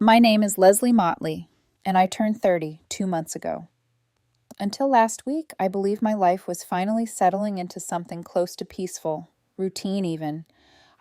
My name is Leslie Motley, and I turned 30 2 months ago. Until last week, I believed my life was finally settling into something close to peaceful, routine even.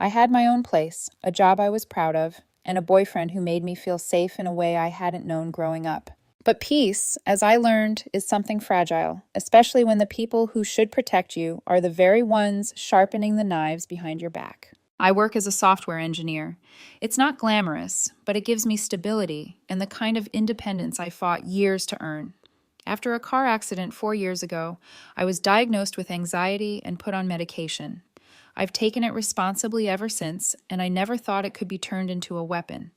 I had my own place, a job I was proud of, and a boyfriend who made me feel safe in a way I hadn't known growing up. But peace, as I learned, is something fragile, especially when the people who should protect you are the very ones sharpening the knives behind your back. I work as a software engineer. It's not glamorous, but it gives me stability and the kind of independence I fought years to earn. After a car accident 4 years ago, I was diagnosed with anxiety and put on medication. I've taken it responsibly ever since, and I never thought it could be turned into a weapon.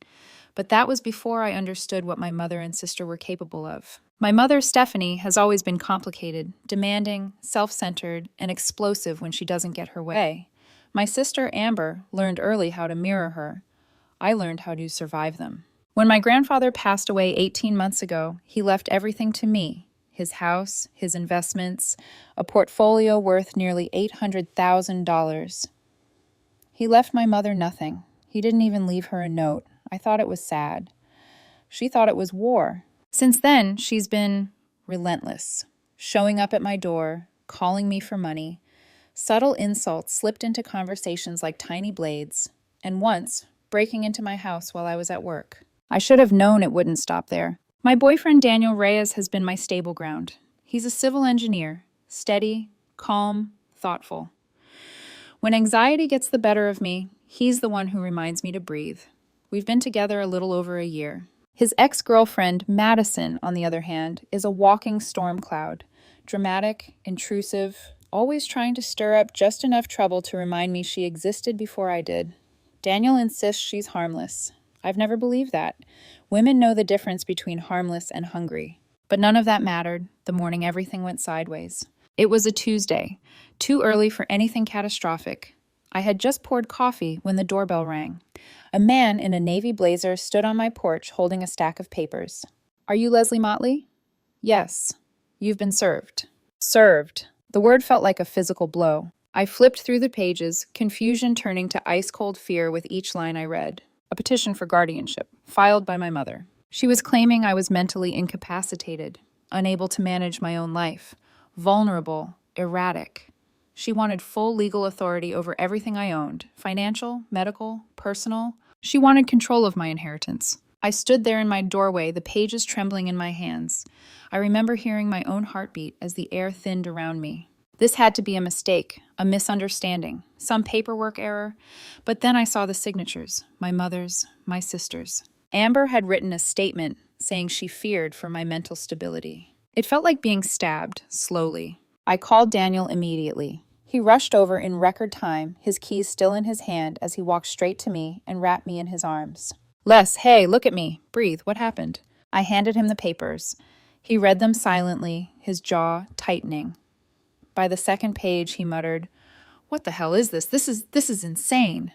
But that was before I understood what my mother and sister were capable of. My mother, Stephanie, has always been complicated, demanding, self-centered, and explosive when she doesn't get her way. My sister, Amber, learned early how to mirror her. I learned how to survive them. When my grandfather passed away 18 months ago, he left everything to me: his house, his investments, a portfolio worth nearly $800,000. He left my mother nothing. He didn't even leave her a note. I thought it was sad. She thought it was war. Since then, she's been relentless, showing up at my door, calling me for money. Subtle insults slipped into conversations like tiny blades, and once, breaking into my house while I was at work. I should have known it wouldn't stop there. My boyfriend Daniel Reyes has been my stable ground. He's a civil engineer, steady, calm, thoughtful. When anxiety gets the better of me, he's the one who reminds me to breathe. We've been together a little over a year. His ex-girlfriend, Madison, on the other hand, is a walking storm cloud. Dramatic, intrusive, always trying to stir up just enough trouble to remind me she existed before I did. Daniel insists she's harmless. I've never believed that. Women know the difference between harmless and hungry. But none of that mattered the morning everything went sideways. It was a Tuesday, too early for anything catastrophic. I had just poured coffee when the doorbell rang. A man in a navy blazer stood on my porch holding a stack of papers. "Are you Leslie Motley?" "Yes." "You've been served." Served. The word felt like a physical blow. I flipped through the pages, confusion turning to ice-cold fear with each line I read. A petition for guardianship, filed by my mother. She was claiming I was mentally incapacitated, unable to manage my own life, vulnerable, erratic. She wanted full legal authority over everything I owned, financial, medical, personal. She wanted control of my inheritance. I stood there in my doorway, the pages trembling in my hands. I remember hearing my own heartbeat as the air thinned around me. This had to be a mistake, a misunderstanding, some paperwork error. But then I saw the signatures, my mother's, my sister's. Amber had written a statement saying she feared for my mental stability. It felt like being stabbed, slowly. I called Daniel immediately. He rushed over in record time, his keys still in his hand as he walked straight to me and wrapped me in his arms. "Les, hey, look at me. Breathe. What happened?" I handed him the papers. He read them silently, his jaw tightening. By the second page, he muttered, "What the hell is this? This is insane."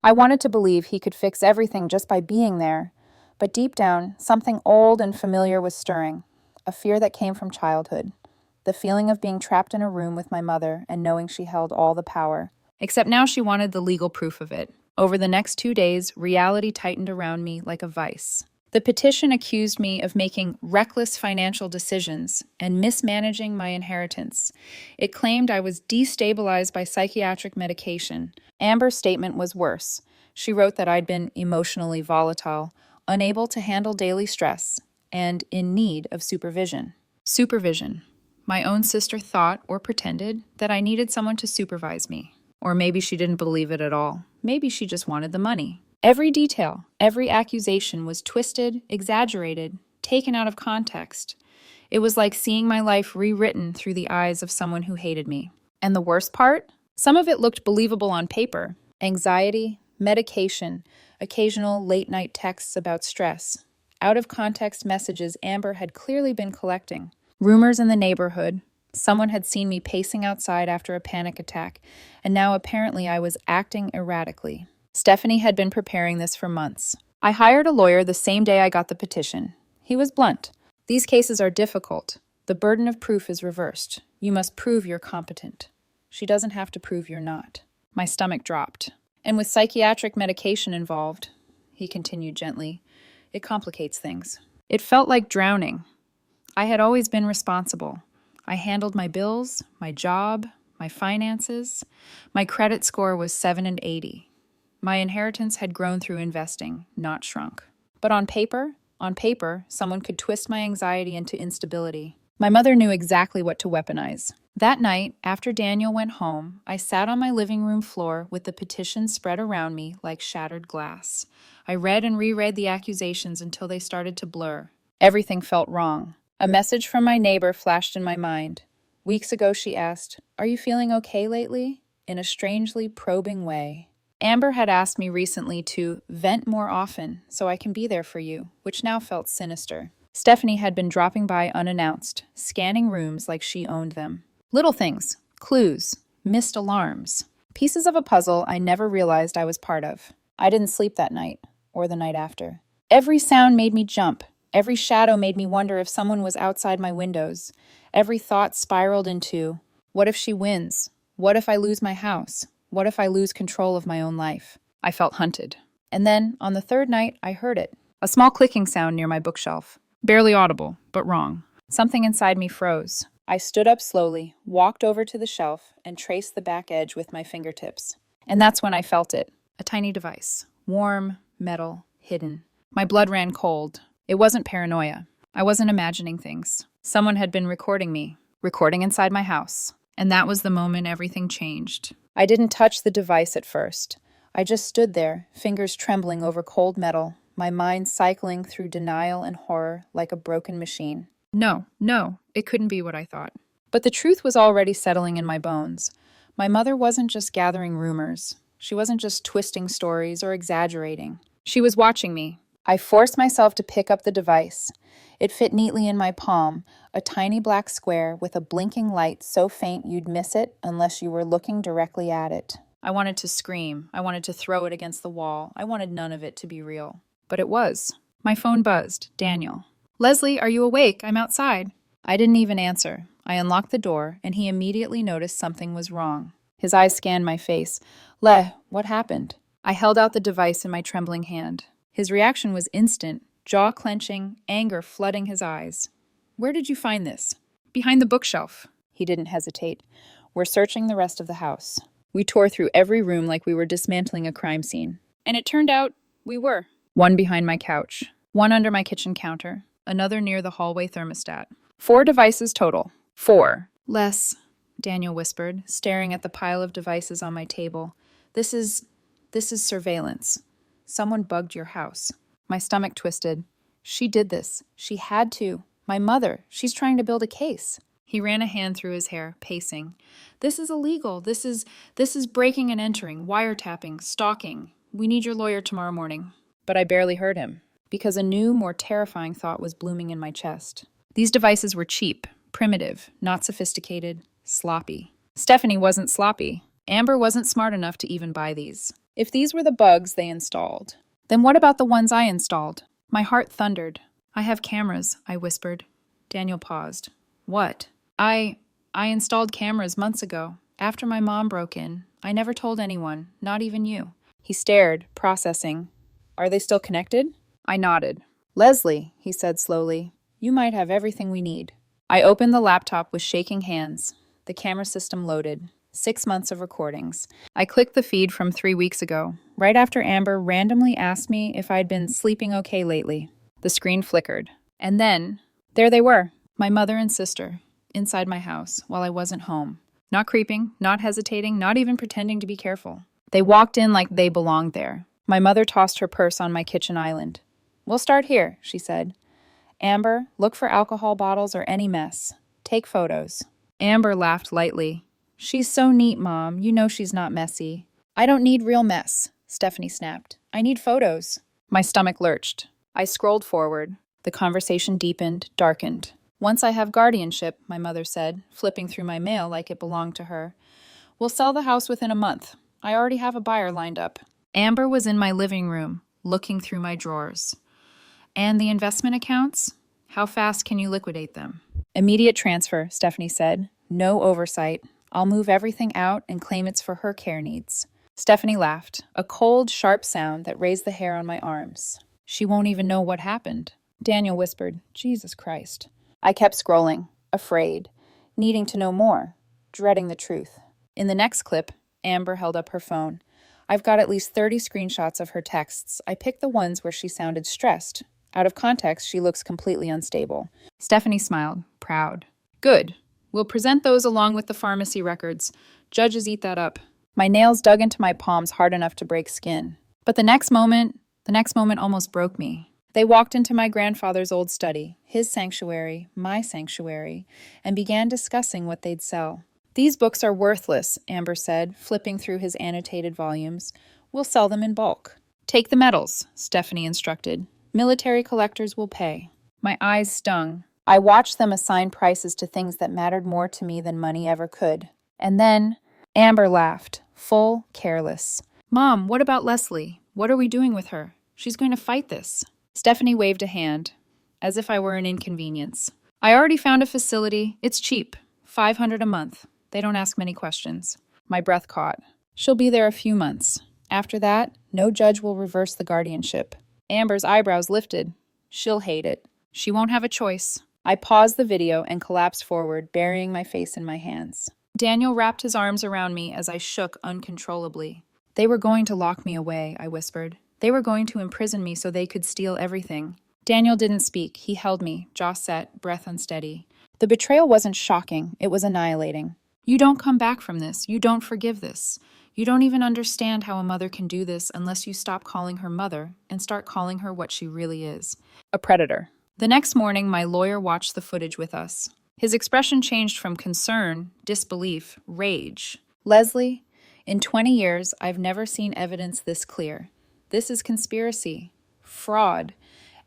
I wanted to believe he could fix everything just by being there, but deep down, something old and familiar was stirring, a fear that came from childhood. The feeling of being trapped in a room with my mother and knowing she held all the power. Except now she wanted the legal proof of it. Over the next 2 days, reality tightened around me like a vice. The petition accused me of making reckless financial decisions and mismanaging my inheritance. It claimed I was destabilized by psychiatric medication. Amber's statement was worse. She wrote that I'd been emotionally volatile, unable to handle daily stress, and in need of supervision. Supervision. My own sister thought, or pretended, that I needed someone to supervise me. Or maybe she didn't believe it at all. Maybe she just wanted the money. Every detail, every accusation was twisted, exaggerated, taken out of context. It was like seeing my life rewritten through the eyes of someone who hated me. And the worst part? Some of it looked believable on paper. Anxiety, medication, occasional late-night texts about stress. Out-of-context messages Amber had clearly been collecting. Rumors in the neighborhood. Someone had seen me pacing outside after a panic attack, and now apparently I was acting erratically. Stephanie had been preparing this for months. I hired a lawyer the same day I got the petition. He was blunt. "These cases are difficult. The burden of proof is reversed. You must prove you're competent. She doesn't have to prove you're not." My stomach dropped. "And with psychiatric medication involved," he continued gently, it complicates things. It felt like drowning. I had always been responsible. I handled my bills, my job, my finances. My credit score was 780. My inheritance had grown through investing, not shrunk. But on paper, someone could twist my anxiety into instability. My mother knew exactly what to weaponize. That night, after Daniel went home, I sat on my living room floor with the petition spread around me like shattered glass. I read and reread the accusations until they started to blur. Everything felt wrong. A message from my neighbor flashed in my mind. Weeks ago, she asked, "Are you feeling okay lately?" in a strangely probing way. Amber had asked me recently to vent more often so I can be there for you, which now felt sinister. Stephanie had been dropping by unannounced, scanning rooms like she owned them. Little things, clues, missed alarms, pieces of a puzzle I never realized I was part of. I didn't sleep that night, or the night after. Every sound made me jump. Every shadow made me wonder if someone was outside my windows. Every thought spiraled into, what if she wins? What if I lose my house? What if I lose control of my own life? I felt hunted. And then, on the third night, I heard it. A small clicking sound near my bookshelf. Barely audible, but wrong. Something inside me froze. I stood up slowly, walked over to the shelf, and traced the back edge with my fingertips. And that's when I felt it. A tiny device. Warm, metal, hidden. My blood ran cold. It wasn't paranoia. I wasn't imagining things. Someone had been recording me. Recording inside my house. And that was the moment everything changed. I didn't touch the device at first. I just stood there, fingers trembling over cold metal, my mind cycling through denial and horror like a broken machine. No, it couldn't be what I thought. But the truth was already settling in my bones. My mother wasn't just gathering rumors. She wasn't just twisting stories or exaggerating. She was watching me. I forced myself to pick up the device. It fit neatly in my palm, a tiny black square with a blinking light so faint you'd miss it unless you were looking directly at it. I wanted to scream. I wanted to throw it against the wall. I wanted none of it to be real. But it was. My phone buzzed. Daniel. "Leslie, are you awake? I'm outside." I didn't even answer. I unlocked the door, and he immediately noticed something was wrong. His eyes scanned my face. What happened?" I held out the device in my trembling hand. His reaction was instant, jaw clenching, anger flooding his eyes. "Where did you find this?" "Behind the bookshelf." He didn't hesitate. "We're searching the rest of the house." We tore through every room like we were dismantling a crime scene. And it turned out we were. One behind my couch, one under my kitchen counter, another near the hallway thermostat. 4 devices total. 4. "Less," Daniel whispered, staring at the pile of devices on my table. This is surveillance. Someone bugged your house." My stomach twisted. She did this. She had to. My mother. She's trying to build a case. He ran a hand through his hair, pacing. "This is illegal. This is breaking and entering, wiretapping, stalking. We need your lawyer tomorrow morning." But I barely heard him, because a new, more terrifying thought was blooming in my chest. These devices were cheap, primitive, not sophisticated, sloppy. Stephanie wasn't sloppy. Amber wasn't smart enough to even buy these. If these were the bugs they installed, then what about the ones I installed? My heart thundered. "I have cameras," I whispered. Daniel paused. "What?" I installed cameras months ago. After my mom broke in. I never told anyone, not even you." He stared, processing. "Are they still connected?" I nodded. "Leslie," he said slowly, "you might have everything we need." I opened the laptop with shaking hands. The camera system loaded. 6 months of recordings. I clicked the feed from 3 weeks ago, right after Amber randomly asked me if I'd been sleeping okay lately. The screen flickered. And then, there they were, my mother and sister, inside my house while I wasn't home. Not creeping, not hesitating, not even pretending to be careful. They walked in like they belonged there. My mother tossed her purse on my kitchen island. "We'll start here," she said. "Amber, look for alcohol bottles or any mess. Take photos." Amber laughed lightly. "She's so neat, Mom. You know she's not messy." "I don't need real mess," Stephanie snapped. "I need photos." My stomach lurched. I scrolled forward. The conversation deepened, darkened. "Once I have guardianship," my mother said, flipping through my mail like it belonged to her. "We'll sell the house within a month. I already have a buyer lined up." Amber was in my living room, looking through my drawers. "And the investment accounts? How fast can you liquidate them?" "Immediate transfer," Stephanie said. "No oversight. I'll move everything out and claim it's for her care needs." Stephanie laughed, a cold, sharp sound that raised the hair on my arms. She won't even know what happened. Daniel whispered, Jesus Christ. I kept scrolling, afraid, needing to know more, dreading the truth. In the next clip, Amber held up her phone. I've got at least 30 screenshots of her texts. I picked the ones where she sounded stressed. Out of context, she looks completely unstable. Stephanie smiled, proud. Good. We'll present those along with the pharmacy records. Judges eat that up. My nails dug into my palms hard enough to break skin. But the next moment almost broke me. They walked into my grandfather's old study, his sanctuary, my sanctuary, and began discussing what they'd sell. These books are worthless, Amber said, flipping through his annotated volumes. We'll sell them in bulk. Take the medals, Stephanie instructed. Military collectors will pay. My eyes stung. I watched them assign prices to things that mattered more to me than money ever could. And then Amber laughed, full, careless. Mom, what about Leslie? What are we doing with her? She's going to fight this. Stephanie waved a hand, as if I were an inconvenience. I already found a facility. It's cheap. $500 a month. They don't ask many questions. My breath caught. She'll be there a few months. After that, no judge will reverse the guardianship. Amber's eyebrows lifted. She'll hate it. She won't have a choice. I paused the video and collapsed forward, burying my face in my hands. Daniel wrapped his arms around me as I shook uncontrollably. They were going to lock me away, I whispered. They were going to imprison me so they could steal everything. Daniel didn't speak. He held me, jaw set, breath unsteady. The betrayal wasn't shocking. It was annihilating. You don't come back from this. You don't forgive this. You don't even understand how a mother can do this unless you stop calling her mother and start calling her what she really is. A predator. The next morning, my lawyer watched the footage with us. His expression changed from concern, disbelief, rage. Leslie, in 20 years, I've never seen evidence this clear. This is conspiracy. Fraud.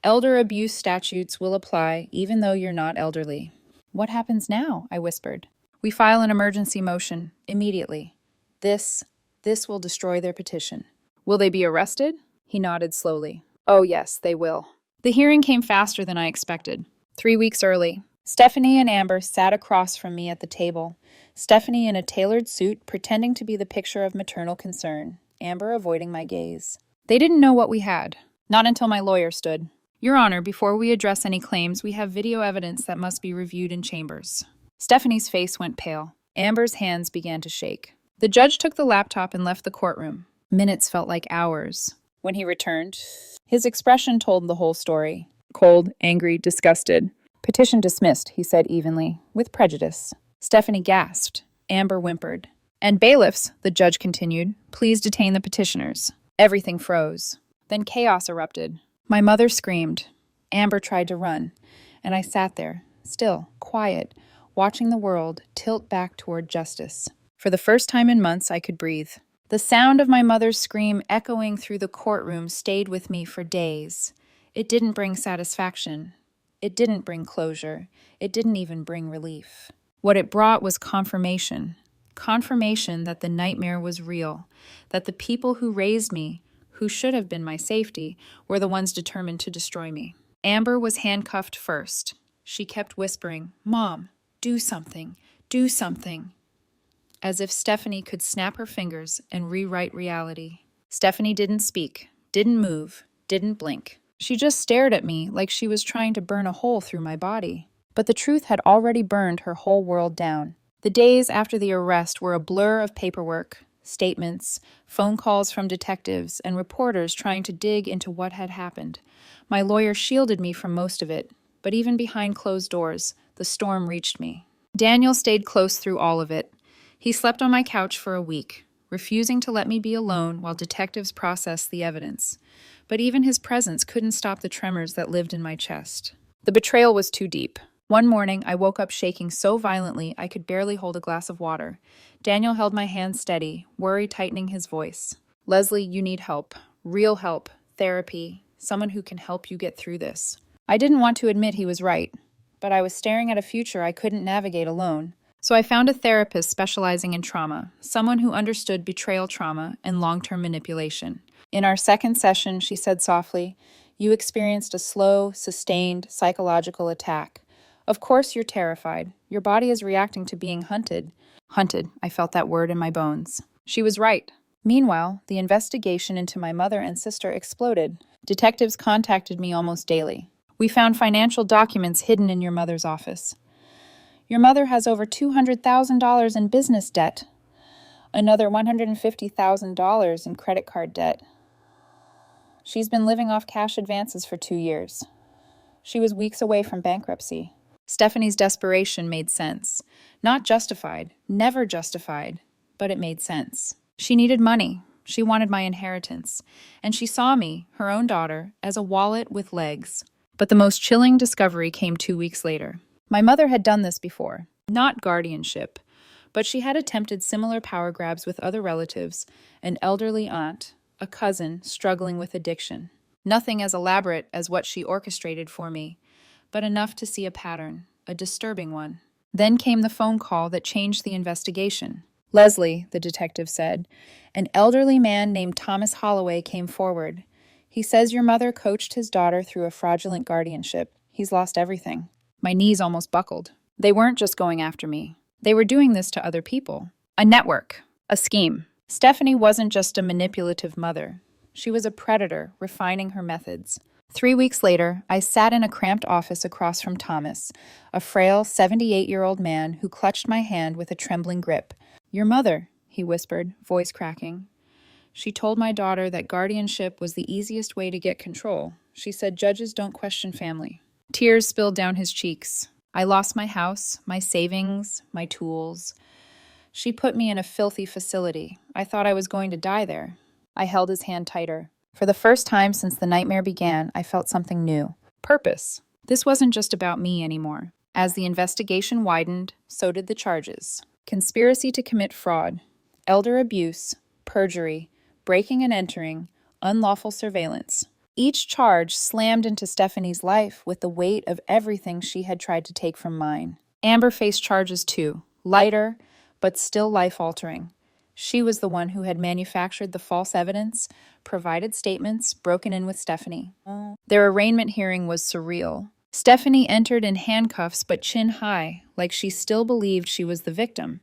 Elder abuse statutes will apply even though you're not elderly. What happens now? I whispered. We file an emergency motion, immediately. This will destroy their petition. Will they be arrested? He nodded slowly. Oh yes, they will. The hearing came faster than I expected. 3 weeks early. Stephanie and Amber sat across from me at the table. Stephanie in a tailored suit, pretending to be the picture of maternal concern. Amber avoiding my gaze. They didn't know what we had. Not until my lawyer stood. Your Honor, before we address any claims, we have video evidence that must be reviewed in chambers. Stephanie's face went pale. Amber's hands began to shake. The judge took the laptop and left the courtroom. Minutes felt like hours. When he returned, his expression told the whole story. Cold, angry, disgusted. Petition dismissed, he said evenly, with prejudice. Stephanie gasped. Amber whimpered. And bailiffs, the judge continued, please detain the petitioners. Everything froze. Then chaos erupted. My mother screamed. Amber tried to run. And I sat there, still, quiet, watching the world tilt back toward justice. For the first time in months, I could breathe. The sound of my mother's scream echoing through the courtroom stayed with me for days. It didn't bring satisfaction. It didn't bring closure. It didn't even bring relief. What it brought was confirmation. Confirmation that the nightmare was real, that the people who raised me, who should have been my safety, were the ones determined to destroy me. Amber was handcuffed first. She kept whispering, Mom, do something, do something. As if Stephanie could snap her fingers and rewrite reality. Stephanie didn't speak, didn't move, didn't blink. She just stared at me like she was trying to burn a hole through my body. But the truth had already burned her whole world down. The days after the arrest were a blur of paperwork, statements, phone calls from detectives, and reporters trying to dig into what had happened. My lawyer shielded me from most of it, but even behind closed doors, the storm reached me. Daniel stayed close through all of it. He slept on my couch for a week, refusing to let me be alone while detectives processed the evidence. But even his presence couldn't stop the tremors that lived in my chest. The betrayal was too deep. One morning, I woke up shaking so violently I could barely hold a glass of water. Daniel held my hand steady, worry tightening his voice. Leslie, you need help. Real help. Therapy. Someone who can help you get through this. I didn't want to admit he was right, but I was staring at a future I couldn't navigate alone. So I found a therapist specializing in trauma, someone who understood betrayal trauma and long-term manipulation. In our second session, she said softly, you experienced a slow, sustained psychological attack. Of course you're terrified. Your body is reacting to being hunted. Hunted, I felt that word in my bones. She was right. Meanwhile, the investigation into my mother and sister exploded. Detectives contacted me almost daily. We found financial documents hidden in your mother's office. Your mother has over $200,000 in business debt, another $150,000 in credit card debt. She's been living off cash advances for 2 years. She was weeks away from bankruptcy. Stephanie's desperation made sense. Not justified, never justified, but it made sense. She needed money. She wanted my inheritance. And she saw me, her own daughter, as a wallet with legs. But the most chilling discovery came 2 weeks later. My mother had done this before. Not guardianship, but she had attempted similar power grabs with other relatives, an elderly aunt, a cousin struggling with addiction. Nothing as elaborate as what she orchestrated for me, but enough to see a pattern, a disturbing one. Then came the phone call that changed the investigation. Leslie, the detective said, an elderly man named Thomas Holloway came forward. He says your mother coached his daughter through a fraudulent guardianship. He's lost everything. My knees almost buckled. They weren't just going after me. They were doing this to other people. A network. A scheme. Stephanie wasn't just a manipulative mother. She was a predator, refining her methods. 3 weeks later, I sat in a cramped office across from Thomas, a frail 78-year-old man who clutched my hand with a trembling grip. Your mother, he whispered, voice cracking. She told my daughter that guardianship was the easiest way to get control. She said judges don't question family. Tears spilled down his cheeks. I lost my house, my savings, my tools. She put me in a filthy facility. I thought I was going to die there. I held his hand tighter. For the first time since the nightmare began, I felt something new. Purpose. This wasn't just about me anymore. As the investigation widened, so did the charges. Conspiracy to commit fraud, elder abuse, perjury, breaking and entering, unlawful surveillance. Each charge slammed into Stephanie's life with the weight of everything she had tried to take from mine. Amber faced charges too, lighter, but still life-altering. She was the one who had manufactured the false evidence, provided statements, broken in with Stephanie. Their arraignment hearing was surreal. Stephanie entered in handcuffs but chin high, like she still believed she was the victim.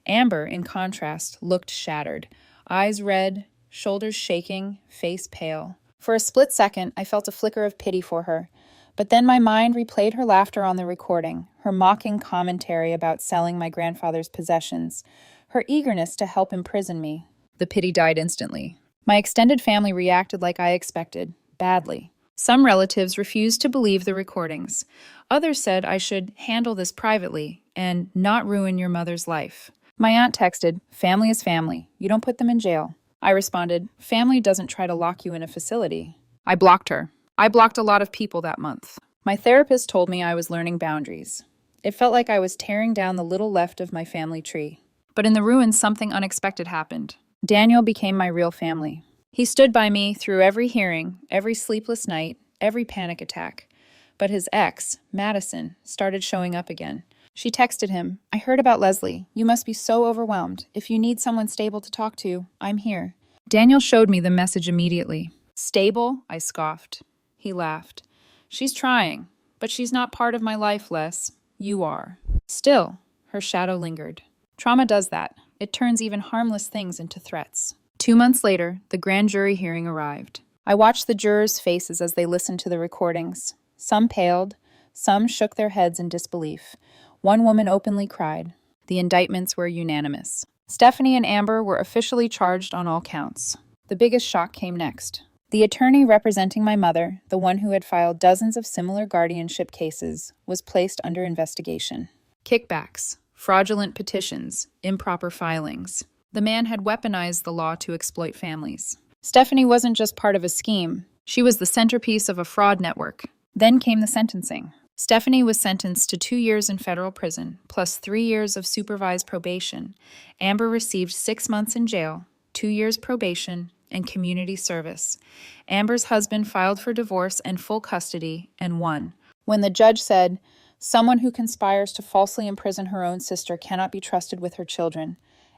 Amber, in contrast, looked shattered. Eyes red, shoulders shaking, face pale. For a split second, I felt a flicker of pity for her. But then my mind replayed her laughter on the recording, her mocking commentary about selling my grandfather's possessions, her eagerness to help imprison me. The pity died instantly. My extended family reacted like I expected, badly. Some relatives refused to believe the recordings. Others said I should handle this privately and not ruin your mother's life. My aunt texted, "Family is family. You don't put them in jail." I responded, "Family doesn't try to lock you in a facility." I blocked her. I blocked a lot of people that month. My therapist told me I was learning boundaries. It felt like I was tearing down the little left of my family tree. But in the ruins, something unexpected happened. Daniel became my real family. He stood by me through every hearing, every sleepless night, every panic attack. But his ex, Madison, started showing up again. She texted him, "I heard about Leslie. You must be so overwhelmed. If you need someone stable to talk to, I'm here." Daniel showed me the message immediately. "Stable?" I scoffed. He laughed. "She's trying, but she's not part of my life, Les. You are." Still, her shadow lingered. Trauma does that. It turns even harmless things into threats. 2 months later, the grand jury hearing arrived. I watched the jurors' faces as they listened to the recordings. Some paled, some shook their heads in disbelief. One woman openly cried. The indictments were unanimous. Stephanie and Amber were officially charged on all counts. The biggest shock came next. The attorney representing my mother, the one who had filed dozens of similar guardianship cases, was placed under investigation. Kickbacks, fraudulent petitions, improper filings. The man had weaponized the law to exploit families. Stephanie wasn't just part of a scheme. She was the centerpiece of a fraud network. Then came the sentencing. Stephanie was sentenced to 2 years in federal prison, plus 3 years of supervised probation. Amber received 6 months in jail, 2 years probation, and community service. Amber's husband filed for divorce and full custody and won. When the judge said, "Someone who conspires to falsely imprison her own sister cannot be trusted with her children,"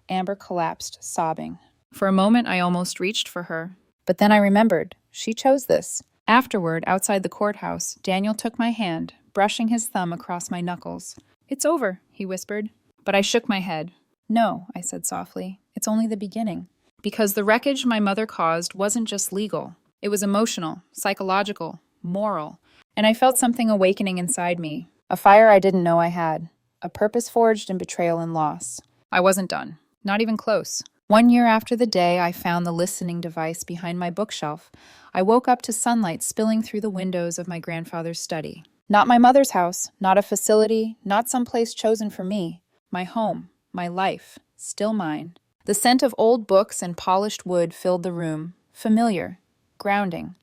Amber collapsed, sobbing. For a moment, I almost reached for her. But then I remembered. She chose this. Afterward, outside the courthouse, Daniel took my hand, brushing his thumb across my knuckles. "It's over," he whispered. But I shook my head. "No," I said softly. "It's only the beginning." Because the wreckage my mother caused wasn't just legal. It was emotional, psychological, moral, and I felt something awakening inside me, a fire I didn't know I had, a purpose forged in betrayal and loss. I wasn't done, not even close. 1 year after the day I found the listening device behind my bookshelf, I woke up to sunlight spilling through the windows of my grandfather's study. Not my mother's house, not a facility, not some place chosen for me. My home, my life, still mine. The scent of old books and polished wood filled the room, familiar, grounding.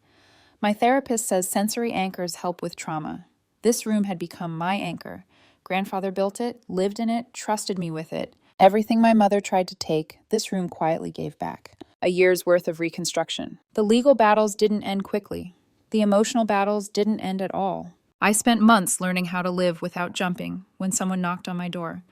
My therapist says sensory anchors help with trauma. This room had become my anchor. Grandfather built it, lived in it, trusted me with it. Everything my mother tried to take, this room quietly gave back. A year's worth of reconstruction. The legal battles didn't end quickly. The emotional battles didn't end at all. I spent months learning how to live without jumping when someone knocked on my door.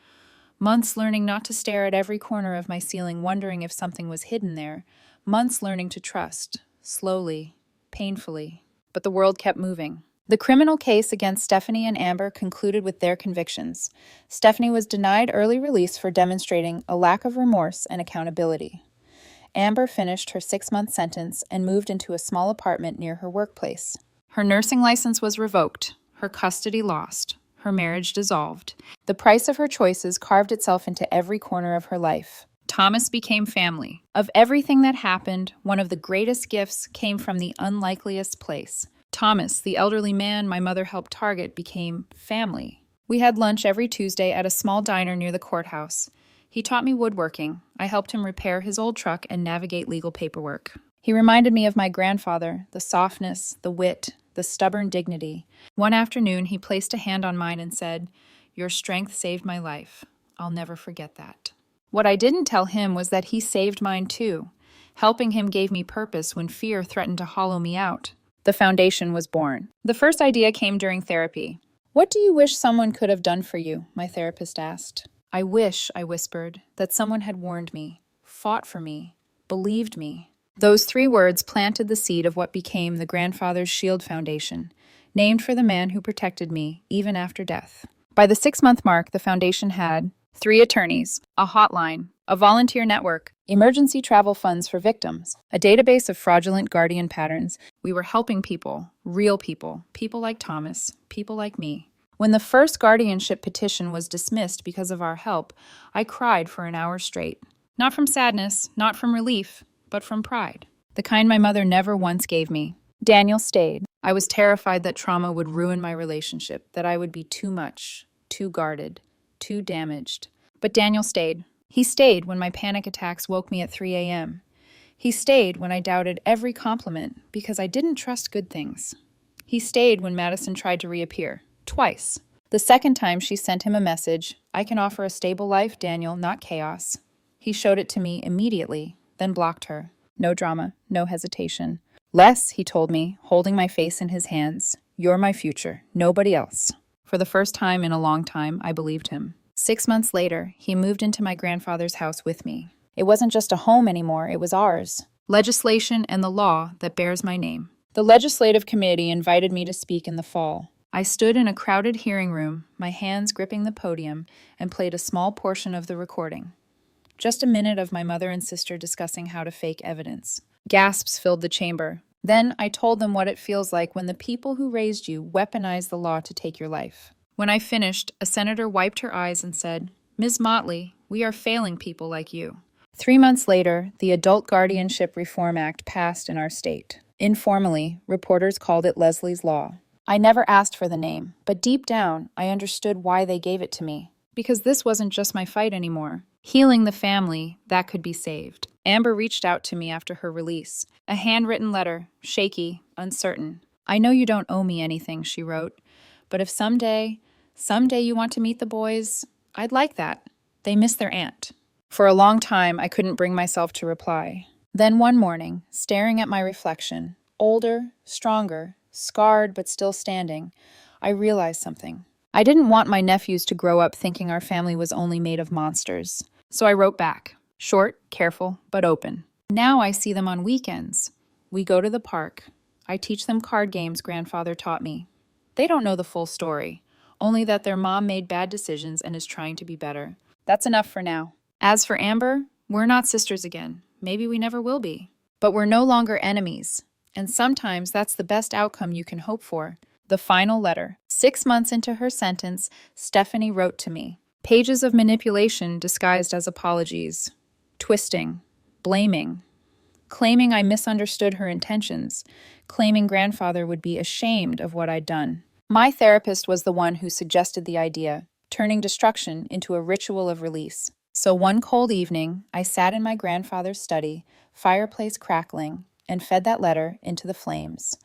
Months learning not to stare at every corner of my ceiling, wondering if something was hidden there. Months learning to trust, slowly, painfully. But the world kept moving. The criminal case against Stephanie and Amber concluded with their convictions. Stephanie was denied early release for demonstrating a lack of remorse and accountability. Amber finished her 6-month sentence and moved into a small apartment near her workplace. Her nursing license was revoked, her custody lost, her marriage dissolved. The price of her choices carved itself into every corner of her life. Thomas became family. Of everything that happened, one of the greatest gifts came from the unlikeliest place. Thomas, the elderly man my mother helped target, became family. We had lunch every Tuesday at a small diner near the courthouse. He taught me woodworking. I helped him repair his old truck and navigate legal paperwork. He reminded me of my grandfather, the softness, the wit, the stubborn dignity. One afternoon, he placed a hand on mine and said, "Your strength saved my life. I'll never forget that." What I didn't tell him was that he saved mine too. Helping him gave me purpose when fear threatened to hollow me out. The foundation was born. The first idea came during therapy. "What do you wish someone could have done for you?" my therapist asked. "I wish," I whispered, "that someone had warned me, fought for me, believed me." Those 3 words planted the seed of what became the Grandfather's Shield Foundation, named for the man who protected me, even after death. By the 6-month mark, the foundation had 3 attorneys, a hotline, a volunteer network, emergency travel funds for victims, a database of fraudulent guardian patterns. We were helping people, real people, people like Thomas, people like me. When the first guardianship petition was dismissed because of our help, I cried for an hour straight. Not from sadness, not from relief, but from pride. The kind my mother never once gave me. Daniel stayed. I was terrified that trauma would ruin my relationship, that I would be too much, too guarded, too damaged. But Daniel stayed. He stayed when my panic attacks woke me at 3 a.m. He stayed when I doubted every compliment because I didn't trust good things. He stayed when Madison tried to reappear. Twice. The second time she sent him a message, "I can offer a stable life, Daniel, not chaos." He showed it to me immediately, then blocked her. No drama, no hesitation. "Les," he told me, holding my face in his hands, "you're my future, nobody else." For the first time in a long time, I believed him. 6 months later, he moved into my grandfather's house with me. It wasn't just a home anymore, it was ours. Legislation and the law that bears my name. The legislative committee invited me to speak in the fall. I stood in a crowded hearing room, my hands gripping the podium, and played a small portion of the recording. Just a minute of my mother and sister discussing how to fake evidence. Gasps filled the chamber. Then I told them what it feels like when the people who raised you weaponize the law to take your life. When I finished, a senator wiped her eyes and said, "Ms. Motley, we are failing people like you." 3 months later, the Adult Guardianship Reform Act passed in our state. Informally, reporters called it Leslie's Law. I never asked for the name, but deep down, I understood why they gave it to me. Because this wasn't just my fight anymore. Healing the family, that could be saved. Amber reached out to me after her release. A handwritten letter, shaky, uncertain. "I know you don't owe me anything," she wrote, "but if someday you want to meet the boys, I'd like that. They miss their aunt." For a long time, I couldn't bring myself to reply. Then one morning, staring at my reflection, older, stronger, scarred but still standing, I realized something. I didn't want my nephews to grow up thinking our family was only made of monsters. So I wrote back. Short, careful, but open. Now I see them on weekends. We go to the park. I teach them card games Grandfather taught me. They don't know the full story, only that their mom made bad decisions and is trying to be better. That's enough for now. As for Amber, we're not sisters again. Maybe we never will be. But we're no longer enemies. And sometimes that's the best outcome you can hope for. The final letter. 6 months into her sentence, Stephanie wrote to me. Pages of manipulation disguised as apologies. Twisting. Blaming. Claiming I misunderstood her intentions. Claiming grandfather would be ashamed of what I'd done. My therapist was the one who suggested the idea, turning destruction into a ritual of release. So one cold evening, I sat in my grandfather's study, fireplace crackling, and fed that letter into the flames.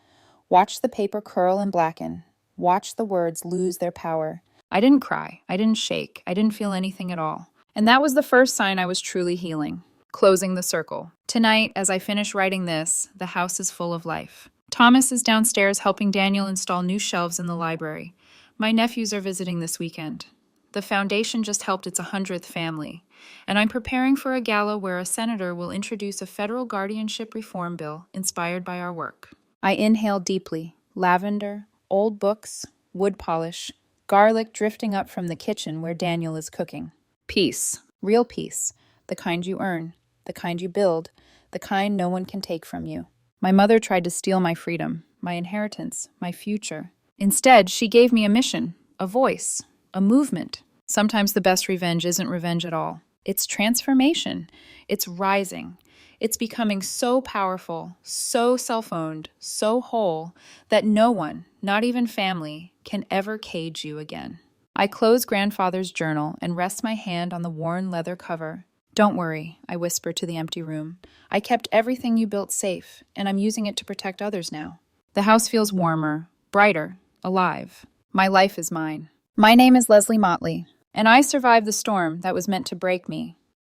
Watched the paper curl and blacken. Watched the words lose their power. I didn't cry. I didn't shake. I didn't feel anything at all. And that was the first sign I was truly healing. Closing the circle. Tonight, as I finish writing this, the house is full of life. Thomas is downstairs helping Daniel install new shelves in the library. My nephews are visiting this weekend. The foundation just helped its 100th family, and I'm preparing for a gala where a senator will introduce a federal guardianship reform bill inspired by our work. I inhale deeply. Lavender, old books, wood polish, garlic drifting up from the kitchen where Daniel is cooking. Peace. Real peace. The kind you earn, the kind you build, the kind no one can take from you. My mother tried to steal my freedom, my inheritance, my future. Instead, she gave me a mission, a voice, a movement. Sometimes the best revenge isn't revenge at all. It's transformation. It's rising. It's becoming so powerful, so self-owned, so whole, that no one, not even family, can ever cage you again. I close grandfather's journal and rest my hand on the worn leather cover. Don't worry, I whisper to the empty room. I kept everything you built safe, and I'm using it to protect others now. The house feels warmer, brighter, alive. My life is mine. My name is Leslie Motley, and I survived the storm that was meant to break me.